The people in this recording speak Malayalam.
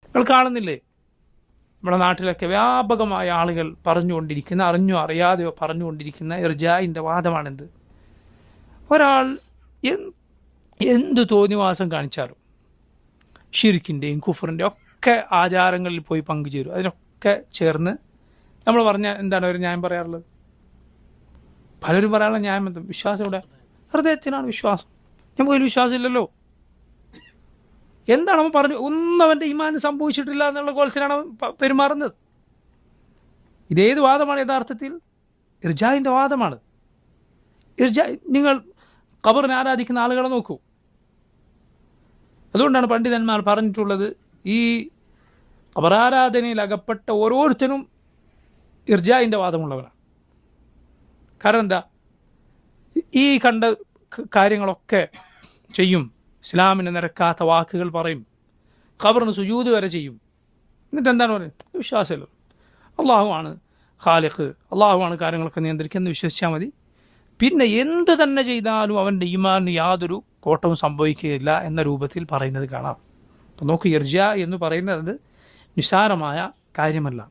നിങ്ങൾ കാണുന്നില്ലേ, നമ്മുടെ നാട്ടിലൊക്കെ വ്യാപകമായ ആളുകൾ പറഞ്ഞുകൊണ്ടിരിക്കുന്ന, അറിഞ്ഞോ അറിയാതെയോ പറഞ്ഞുകൊണ്ടിരിക്കുന്ന ഇർജാഇൻ്റെ വാദമാണെന്ത്? ഒരാൾ എന്ത് തോന്നിവാസം കാണിച്ചാലും ഷിർക്കിൻ്റെയും കുഫറിൻ്റെയും ഒക്കെ ആചാരങ്ങളിൽ പോയി പങ്കുചേരും. അതിനൊക്കെ ചേർന്ന് നമ്മൾ പറഞ്ഞ എന്താണ് ഒരു ന്യായം പറയാറുള്ളത്? പലരും പറയാനുള്ള ന്യായം എന്തും വിശ്വാസം ഇവിടെ ഹൃദയത്തിനാണ് വിശ്വാസം. നമുക്കൊരു വിശ്വാസം ഇല്ലല്ലോ. എന്താണ് അവൻ പറഞ്ഞു? ഒന്നും അവൻ്റെ ഈമാന് സംഭവിച്ചിട്ടില്ല എന്നുള്ള കോലത്തിലാണ് അവൻ പെരുമാറുന്നത്. ഇതേത് വാദമാണ് യഥാർത്ഥത്തിൽ? ഇർജാഇൻ്റെ വാദമാണ്. നിങ്ങൾ ഖബറിനെ ആരാധിക്കുന്ന ആളുകളെ നോക്കൂ. അതുകൊണ്ടാണ് പണ്ഡിതന്മാർ പറഞ്ഞിട്ടുള്ളത്, ഈ ഖബറാരാധനയിൽ അകപ്പെട്ട ഓരോരുത്തരും ഇർജാഇൻ്റെ വാദമുള്ളവരാണ്. കാരണം എന്താ? ഈ കണ്ട കാര്യങ്ങളൊക്കെ ചെയ്യും, ഇസ്ലാമിന് നിരക്കാത്ത വാക്കുകൾ പറയും, ഖബറിന് സുജൂദ് വരെ ചെയ്യും. എന്നിട്ട് എന്താണ് പറയുന്നത്? വിശ്വാസമല്ലോ, അള്ളാഹുവാണ് ഖാലിഖ്, അള്ളാഹുവാണ് കാര്യങ്ങളൊക്കെ നിയന്ത്രിക്കുന്നത് വിശ്വസിച്ചാൽ മതി. പിന്നെ എന്തു തന്നെ ചെയ്താലും അവൻ്റെ ഈമാനിന് യാതൊരു കോട്ടവും സംഭവിക്കുകയില്ല എന്ന രൂപത്തിൽ പറയുന്നത് കാണാം. അപ്പോൾ നോക്കൂ, ഇർജാ എന്ന് പറയുന്നത് നിസ്സാരമായ കാര്യമല്ല.